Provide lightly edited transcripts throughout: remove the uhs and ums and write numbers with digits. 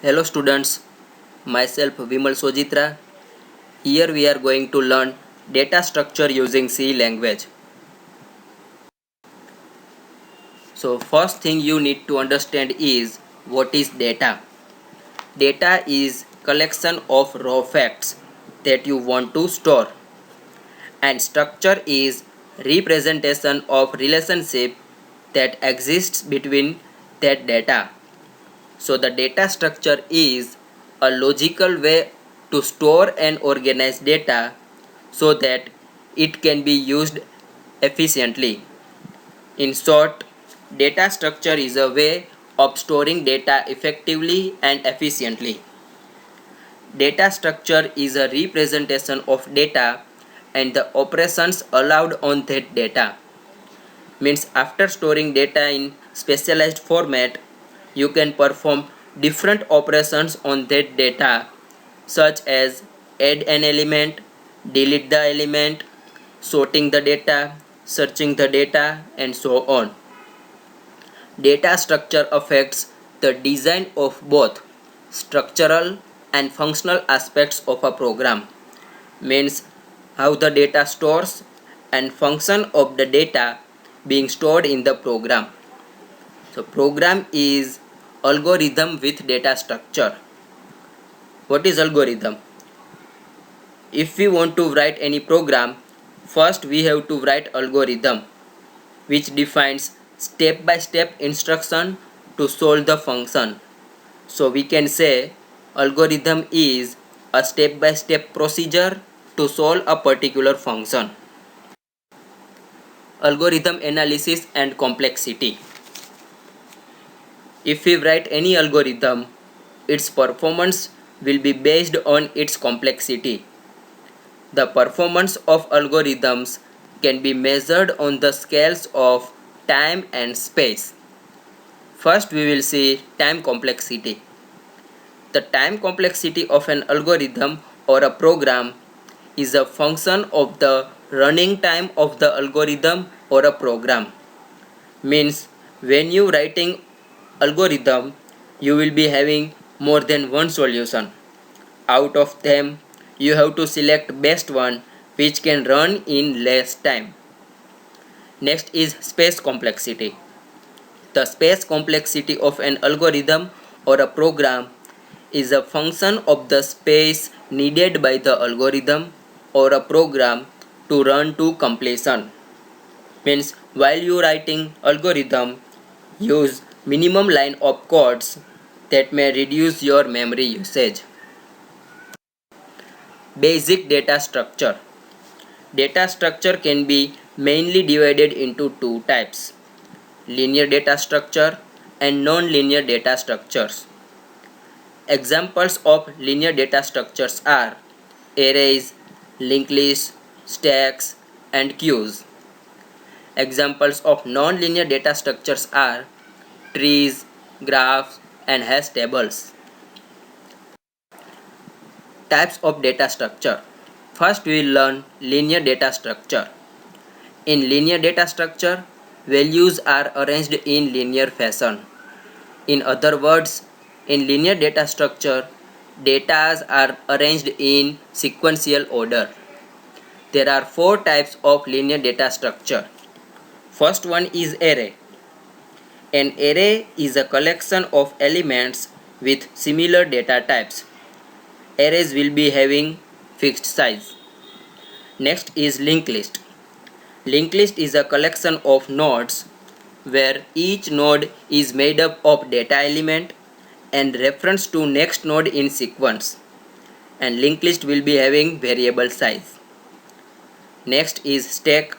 Hello students, myself Vimal Sojitra. Here we are going to learn data structure using C language. So first thing you need to understand is what is data. Data is collection of raw facts that you want to store, and structure is representation of relationship that exists between that data. So the data structure is a logical way to store and organize data so that it can be used efficiently. In short, data structure is a way of storing data effectively and efficiently. Data structure is a representation of data and the operations allowed on that data. Means after storing data in specialized format, you can perform different operations on that data such as add an element, delete the element, sorting the data, searching the data, and so on. Data structure affects the design of both structural and functional aspects of a program. Means how the data stores and function of the data being stored in the program. So program is algorithm with data structure. What is algorithm? If we want to write any program, first we have to write algorithm, which defines step by step instruction to solve the function. So we can say algorithm is a step by step procedure to solve a particular function. Algorithm analysis and complexity. If we write any algorithm, its performance will be based on its complexity. The performance of algorithms can be measured on the scales of time and space. First, we will see time complexity. The time complexity of an algorithm or a program is a function of the running time of the algorithm or a program. Means when you writing algorithm, you will be having more than one solution. Out of them, you have to select best one which can run in less time. Next is space complexity. The space complexity of an algorithm or a program is a function of the space needed by the algorithm or a program to run to completion. Means while you writing algorithm, use minimum line of codes that may reduce your memory usage. Basic data structure. Data structure can be mainly divided into two types: linear data structure and non-linear data structures. Examples of linear data structures are arrays, linked lists, stacks, and queues. Examples of non-linear data structures are trees, graphs, and hash tables. Types of data structure. First, we will learn linear data structure. In linear data structure, values are arranged in linear fashion. In other words, in linear data structure, data are arranged in sequential order. There are four types of linear data structure. First one is array. An array is a collection of elements with similar data types. Arrays will be having fixed size. Next is linked list. Linked list is a collection of nodes where each node is made up of data element and reference to next node in sequence, and linked list will be having variable size. Next is stack.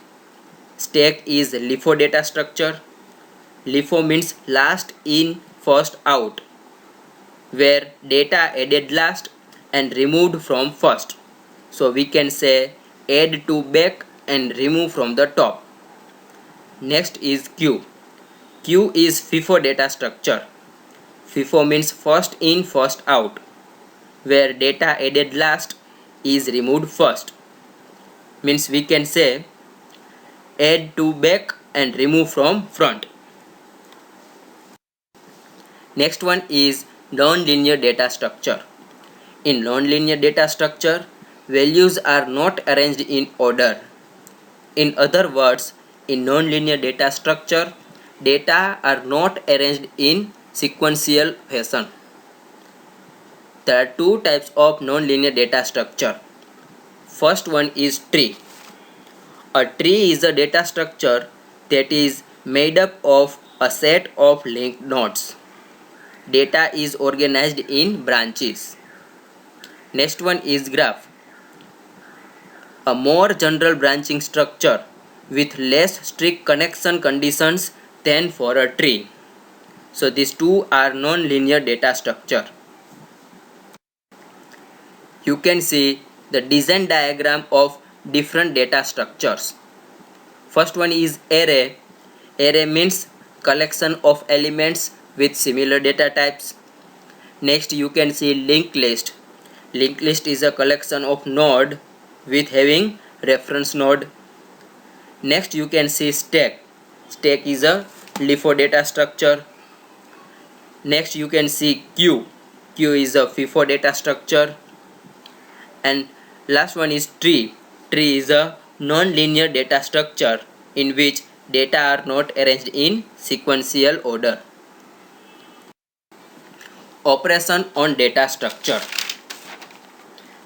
Stack is LIFO data structure. LIFO means last in first out, where data added last and removed from first. So we can say add to back and remove from the top. Next is queue. Queue is FIFO data structure. FIFO means first in first out, where data added last is removed first. Means we can say add to back and remove from front. Next one is Non-linear data structure. In non-linear data structure, values are not arranged in order. In other words, in non-linear data structure, data are not arranged in sequential fashion. There are two types of non-linear data structure. First one is tree. A tree is a data structure that is made up of a set of linked nodes. Data is organized in branches. Next one is graph. A more general branching structure with less strict connection conditions than for a tree. So these two are non-linear data structure. You can see the design diagram of different data structures. First one is array. Array means collection of elements with similar data types. Next you can see linked list. Linked list is a collection of node with having reference node. Next you can see stack. Stack is a LIFO data structure. Next you can see queue. Queue is a FIFO data structure. And last one is tree. Tree is a non-linear data structure in which data are not arranged in sequential order. Operation on data structure.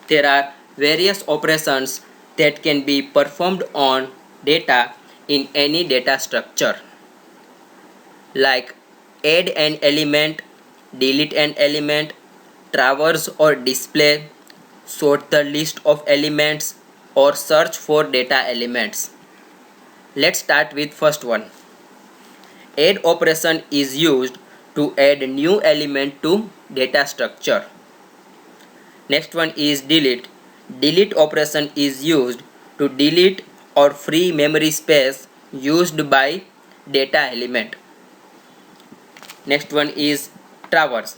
There are various operations that can be performed on data in any data structure, like add an element, delete an element, traverse or display, sort the list of elements, or search for data elements. Let's start with first one. Add operation is used to add new element to data structure. Next one is delete. Delete operation is used to delete or free memory space used by data element. Next one is traverse.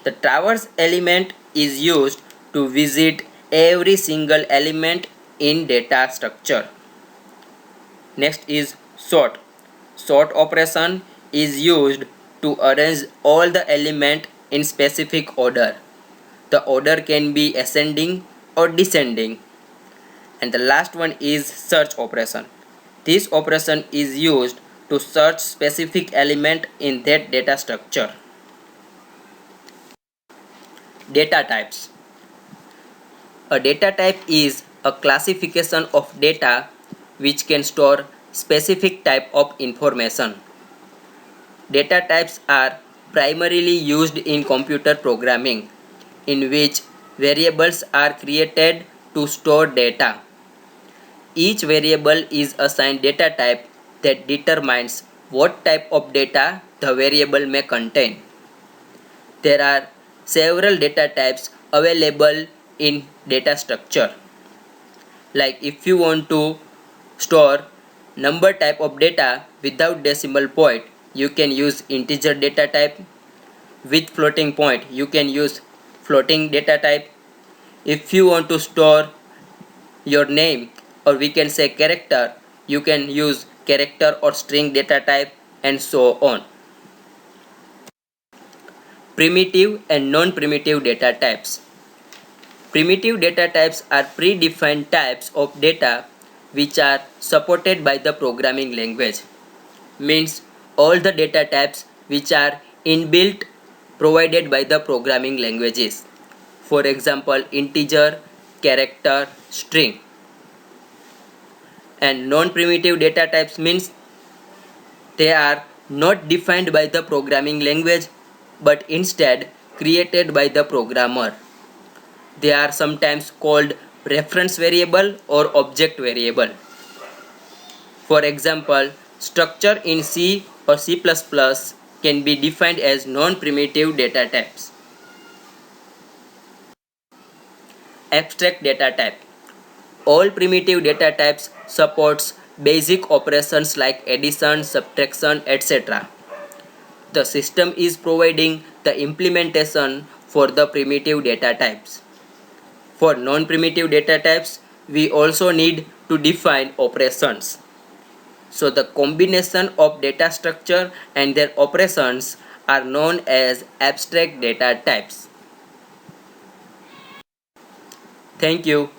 The traverse element is used to visit every single element in data structure. Next is sort. Sort operation is used to arrange all the element in specific order. The order can be ascending or descending. And the last one is search operation. This operation is used to search specific element in that data structure. Data types. A data type is a classification of data which can store specific type of information. Data types are primarily used in computer programming, in which variables are created to store data. Each variable is assigned data type that determines what type of data the variable may contain. There are several data types available in data structure. Like if you want to store number type of data without decimal point, you can use integer data type. With floating point, you can use floating data type. If you want to store your name, or we can say character, you can use character or string data type, and so on. Primitive and non-primitive data types. Primitive data types are predefined types of data which are supported by the programming language. Means all the data types which are inbuilt provided by the programming languages. For example, integer, character, string. And non-primitive data types means they are not defined by the programming language but instead created by the programmer. They are sometimes called reference variable or object variable. For example, structure in C or C++ can be defined as non-primitive data types. Abstract data type. All primitive data types supports basic operations like addition, subtraction, etc. The system is providing the implementation for the primitive data types. For non-primitive data types, we also need to define operations. So the combination of data structure and their operations are known as abstract data types. Thank you.